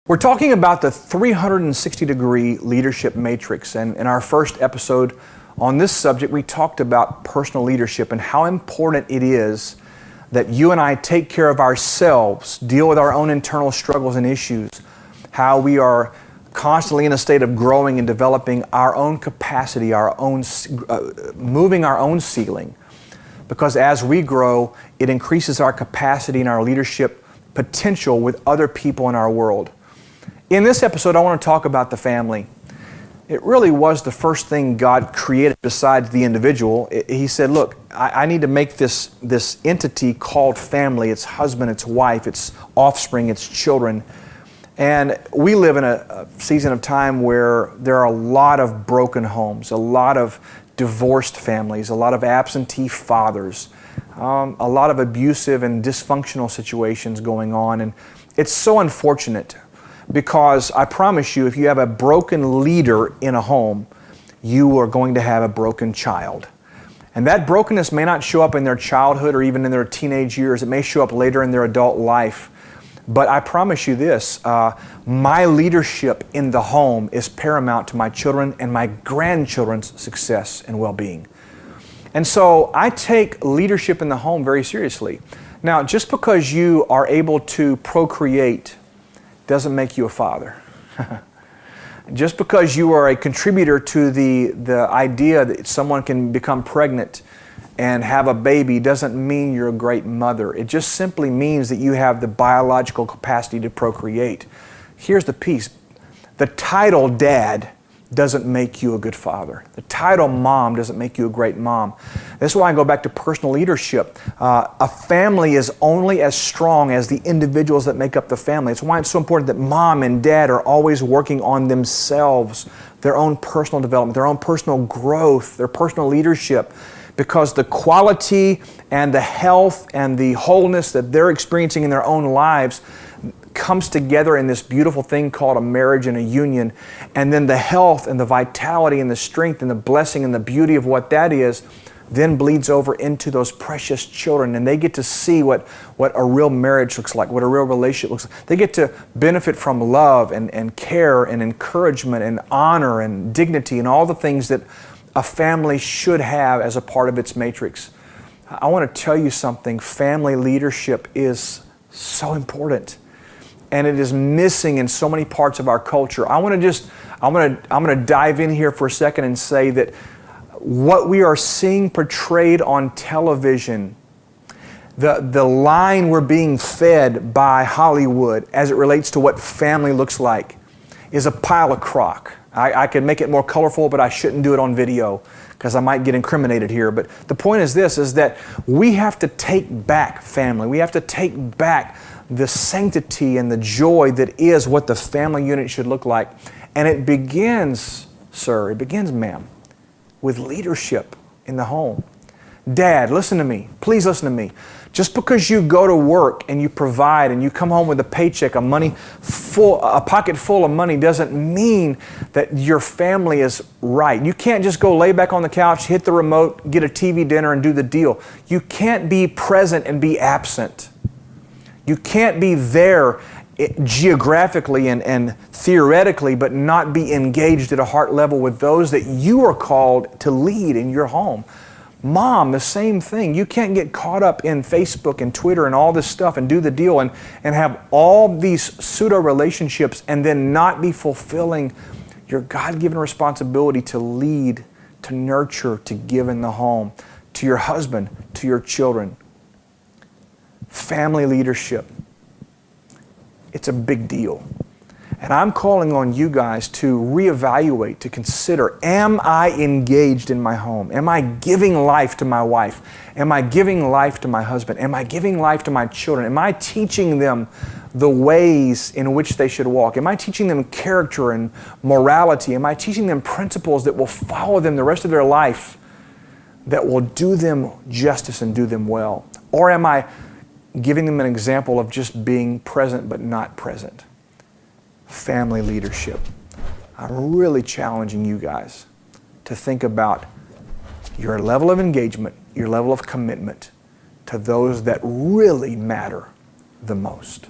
We're talking about the 360-degree leadership matrix, and in our first episode on this subject, we talked about personal leadership and how important it is that you and I take care of ourselves, deal with our own internal struggles and issues, how we are constantly in a state of growing and developing our own capacity, our own moving our own ceiling. Because as we grow, it increases our capacity and our leadership potential with other people in our world. In this episode, I want to talk about the family. It really was the first thing God created besides the individual. He said, look, I need to make this entity called family. It's husband, it's wife, it's offspring, it's children. And we live in a season of time where there are a lot of broken homes, a lot of divorced families, a lot of absentee fathers, a lot of abusive and dysfunctional situations going on. And it's so unfortunate. Because I promise you, if you have a broken leader in a home, you are going to have a broken child. And that brokenness may not show up in their childhood or even in their teenage years. It may show up later in their adult life. But I promise you this, my leadership in the home is paramount to my children and my grandchildren's success and well-being. And so I take leadership in the home very seriously. Now, just because you are able to procreate doesn't make you a father. Just because you are a contributor to the idea that someone can become pregnant and have a baby doesn't mean you're a great mother. It just simply means that you have the biological capacity to procreate. Here's the piece. The title dad doesn't make you a good father. The title mom doesn't make you a great mom. This is why I go back to personal leadership. A family is only as strong as the individuals that make up the family. It's why it's so important that mom and dad are always working on themselves, their own personal development, their own personal growth, their personal leadership, because the quality and the health and the wholeness that they're experiencing in their own lives comes together in this beautiful thing called a marriage and a union. And then the health and the vitality and the strength and the blessing and the beauty of what that is then bleeds over into those precious children, and they get to see what a real marriage looks like, what a real relationship looks like. They get to benefit from love and care and encouragement and honor and dignity and all the things that a family should have as a part of its matrix. I want to tell you something. Family leadership is so important. And it is missing in so many parts of our culture. I'm going to dive in here for a second and say that what we are seeing portrayed on television, the line we're being fed by Hollywood as it relates to what family looks like is a pile of crock. I could make it more colorful, but I shouldn't do it on video because I might get incriminated here. But the point is this, is that we have to take back family. We have to take back the sanctity and the joy that is what the family unit should look like. And it begins, sir, it begins, ma'am, with leadership in the home. Dad, listen to me. Please listen to me. Just because you go to work and you provide and you come home with a paycheck, a pocket full of money doesn't mean that your family is right. You can't just go lay back on the couch, hit the remote, get a TV dinner and do the deal. You can't be present and be absent. You can't be there geographically and theoretically, but not be engaged at a heart level with those that you are called to lead in your home. Mom, the same thing. You can't get caught up in Facebook and Twitter and all this stuff and do the deal and have all these pseudo relationships and then not be fulfilling your God-given responsibility to lead, to nurture, to give in the home, to your husband, to your children. Family leadership. It's a big deal. And I'm calling on you guys to reevaluate, to consider, am I engaged in my home? Am I giving life to my wife? Am I giving life to my husband? Am I giving life to my children? Am I teaching them the ways in which they should walk? Am I teaching them character and morality? Am I teaching them principles that will follow them the rest of their life, that will do them justice and do them well? Or am I giving them an example of just being present but not present? Family leadership. I'm really challenging you guys to think about your level of engagement, your level of commitment to those that really matter the most.